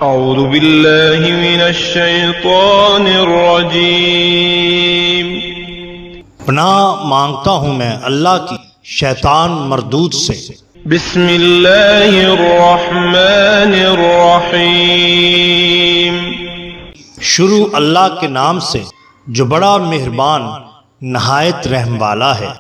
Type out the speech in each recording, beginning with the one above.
اعوذ باللہ من الشیطان الرجیم۔ پناہ مانگتا ہوں میں اللہ کی شیطان مردود سے۔ بسم اللہ الرحمن الرحیم۔ شروع اللہ کے نام سے جو بڑا مہربان نہایت رحم والا ہے۔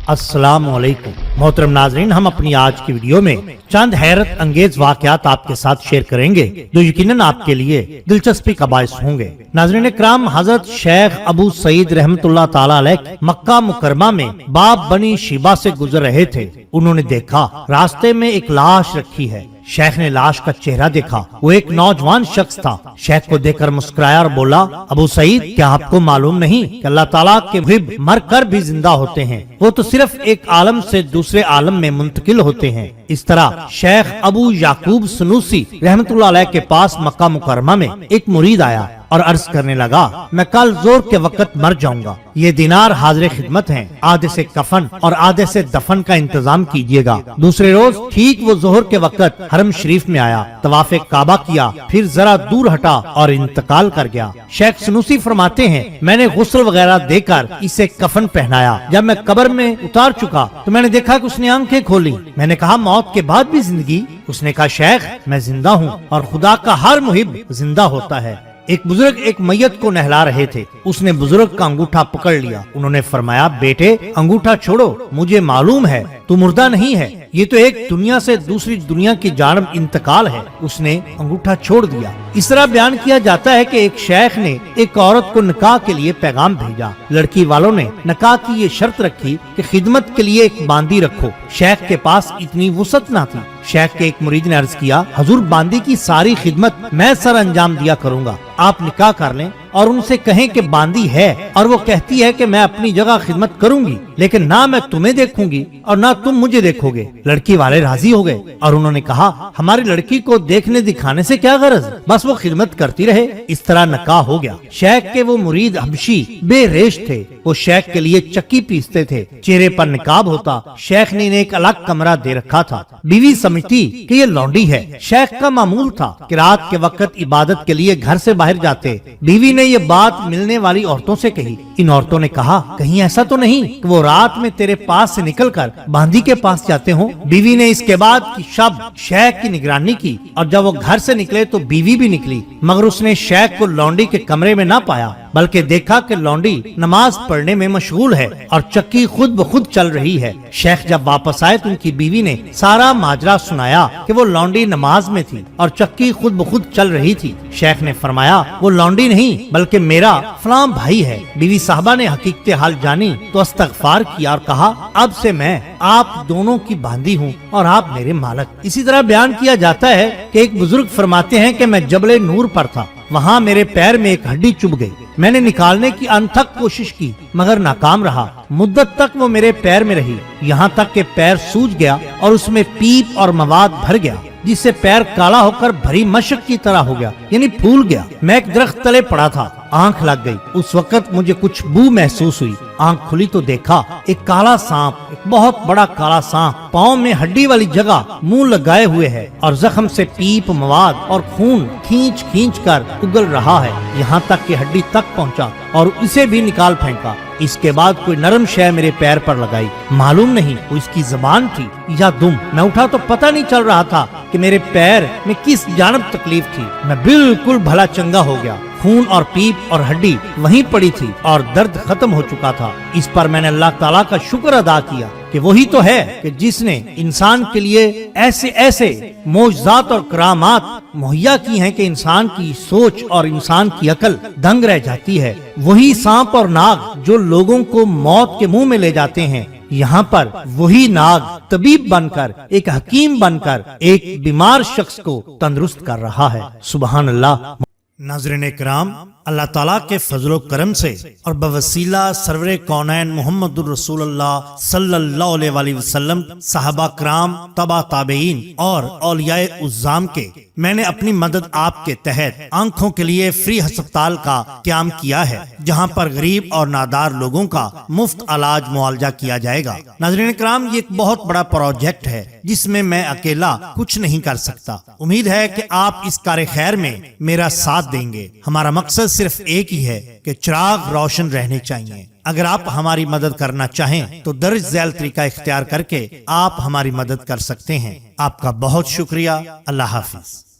السلام علیکم محترم ناظرین، ہم اپنی آج کی ویڈیو میں چند حیرت انگیز واقعات آپ کے ساتھ شیئر کریں گے جو یقیناً آپ کے لیے دلچسپی کا باعث ہوں گے۔ ناظرین کرام، حضرت شیخ ابو سعید رحمۃ اللہ تعالی علیہ مکہ مکرمہ میں باب بنی شیبہ سے گزر رہے تھے۔ انہوں نے دیکھا راستے میں ایک لاش رکھی ہے۔ شیخ نے لاش کا چہرہ دیکھا، وہ ایک نوجوان شخص تھا۔ شیخ کو دیکھ کر مسکرایا اور بولا، ابو سعید، کیا آپ کو معلوم نہیں کہ اللہ تعالیٰ کے محب مر کر بھی زندہ ہوتے ہیں؟ وہ تو صرف ایک عالم سے دوسرے عالم میں منتقل ہوتے ہیں۔ اس طرح شیخ ابو یعقوب سنوسی رحمت اللہ علیہ کے پاس مکہ مکرمہ میں ایک مرید آیا اور عرض کرنے لگا، میں کل زور کے وقت مر جاؤں گا، یہ دینار حاضر خدمت ہیں، آدھے سے کفن اور آدھے سے دفن کا انتظام کیجیے گا۔ دوسرے روز ٹھیک وہ ظہر کے وقت حرم شریف میں آیا، طواف کعبہ کیا، پھر ذرا دور ہٹا اور انتقال کر گیا۔ شیخ سنوسی فرماتے ہیں، میں نے غسل وغیرہ دے کر اسے کفن پہنایا۔ جب میں قبر میں اتار چکا تو میں نے دیکھا کہ اس نے آنکھیں کھولی۔ میں نے کہا، موت کے بعد بھی زندگی؟ اس نے کہا، شیخ، میں زندہ ہوں اور خدا کا ہر محب زندہ ہوتا ہے۔ ایک بزرگ ایک میت کو نہلا رہے تھے، اس نے بزرگ کا انگوٹھا پکڑ لیا۔ انہوں نے فرمایا، بیٹے انگوٹھا چھوڑو، مجھے معلوم ہے تو مردہ نہیں ہے، یہ تو ایک دنیا سے دوسری دنیا کی جانب انتقال ہے۔ اس نے انگوٹھا چھوڑ دیا۔ اس طرح بیان کیا جاتا ہے کہ ایک شیخ نے ایک عورت کو نکاح کے لیے پیغام بھیجا۔ لڑکی والوں نے نکاح کی یہ شرط رکھی کہ خدمت کے لیے ایک باندی رکھو۔ شیخ کے پاس اتنی وسعت نہ تھی۔ شیخ کے ایک مرید نے عرض کیا، حضور، باندی کی ساری خدمت میں سر انجام دیا کروں گا، آپ نکاح کر لیں اور ان سے کہیں کہ باندی ہے اور وہ کہتی ہے کہ میں اپنی جگہ خدمت کروں گی، لیکن نہ میں تمہیں دیکھوں گی اور نہ تم مجھے دیکھو گے۔ لڑکی والے راضی ہو گئے اور انہوں نے کہا، ہماری لڑکی کو دیکھنے دکھانے سے کیا غرض، بس وہ خدمت کرتی رہے۔ اس طرح نکاح ہو گیا۔ شیخ کے وہ مرید حبشی بے ریش تھے، وہ شیخ کے لیے چکی پیستے تھے، چہرے پر نقاب ہوتا۔ شیخ نے انہیں ایک الگ کمرہ دے رکھا تھا۔ بیوی سمجھتی کہ یہ لونڈی ہے۔ شیخ کا معمول تھا کہ رات کے وقت عبادت کے لیے گھر سے باہر جاتے۔ بیوی نے یہ بات ملنے والی عورتوں سے کہی۔ ان عورتوں نے کہا، کہیں ایسا تو نہیں کہ وہ رات میں تیرے پاس سے نکل کر باندی کے پاس جاتے ہوں؟ بیوی نے اس کے بعد کی شب شیخ کی نگرانی کی اور جب وہ گھر سے نکلے تو بیوی بھی نکلی، مگر اس نے شیخ کو لونڈی کے کمرے میں نہ پایا، بلکہ دیکھا کہ لونڈی نماز پڑھنے میں مشغول ہے اور چکی خود بخود چل رہی ہے۔ شیخ جب واپس آئے تو ان کی بیوی نے سارا ماجرا سنایا کہ وہ لونڈی نماز میں تھی اور چکی خود بخود چل رہی تھی۔ شیخ نے فرمایا، وہ لونڈی نہیں بلکہ میرا فلاں بھائی ہے۔ بیوی صاحبہ نے حقیقت حال جانی تو استغفار کیا اور کہا، اب سے میں آپ دونوں کی باندی ہوں اور آپ میرے مالک۔ اسی طرح بیان کیا جاتا ہے کہ ایک بزرگ فرماتے ہیں کہ میں جبل نور پر تھا، وہاں میرے پیر میں ایک ہڈی چبھ گئی۔ میں نے نکالنے کی انتھک کوشش کی مگر ناکام رہا۔ مدت تک وہ میرے پیر میں رہی، یہاں تک کہ پیر سوج گیا اور اس میں پیپ اور مواد بھر گیا، جس سے پیر کالا ہو کر بھری مشق کی طرح ہو گیا، یعنی پھول گیا۔ میں ایک درخت تلے پڑا تھا، آنکھ لگ گئی۔ اس وقت مجھے کچھ بو محسوس ہوئی۔ آنکھ کھلی تو دیکھا ایک کالا سانپ، ایک بہت بڑا کالا سانپ پاؤں میں ہڈی والی جگہ منہ لگائے ہوئے ہے اور زخم سے پیپ، مواد اور خون کھینچ کھینچ کر اگل رہا ہے، یہاں تک کہ ہڈی تک پہنچا اور اسے بھی نکال پھینکا۔ اس کے بعد کوئی نرم شے میرے پیر پر لگائی، معلوم نہیں وہ اس کی زبان تھی یا دم۔ میں اٹھا تو پتہ نہیں چل رہا تھا کہ میرے پیر میں کس جانب تکلیف تھی۔ میں بالکل بھلا چنگا ہو گیا۔ خون اور پیپ اور ہڈی وہیں پڑی تھی اور درد ختم ہو چکا تھا۔ اس پر میں نے اللہ تعالیٰ کا شکر ادا کیا کہ وہی تو ہے کہ جس نے انسان کے لیے ایسے ایسے معجزات اور کرامات مہیا کی ہیں کہ انسان کی سوچ اور انسان کی عقل دنگ رہ جاتی ہے۔ وہی سانپ اور ناگ جو لوگوں کو موت کے منہ میں لے جاتے ہیں، یہاں پر وہی ناگ طبیب بن کر، ایک حکیم بن کر ایک بیمار شخص کو تندرست کر رہا ہے۔ سبحان اللہ۔ ناظرین کرام، اللہ تعالیٰ کے فضل و کرم سے اور بوسیلہ سرور کونین محمد الرسول اللہ صلی اللہ علیہ وآلہ وسلم، صحابہ کرام، تبع تابعین اور اولیاء عظام کے، میں نے اپنی مدد آپ کے تحت آنکھوں کے لیے فری ہسپتال کا قیام کیا ہے، جہاں پر غریب اور نادار لوگوں کا مفت علاج معالجہ کیا جائے گا۔ ناظرین کرام، یہ ایک بہت بڑا پروجیکٹ ہے جس میں میں اکیلا کچھ نہیں کر سکتا۔ امید ہے کہ آپ اس کار خیر میں میرا ساتھ دیں گے۔ ہمارا مقصد صرف ایک ہی ہے کہ چراغ روشن رہنے چاہیے۔ اگر آپ ہماری مدد کرنا چاہیں تو درج ذیل طریقہ اختیار کر کے آپ ہماری مدد کر سکتے ہیں۔ آپ کا بہت شکریہ۔ اللہ حافظ۔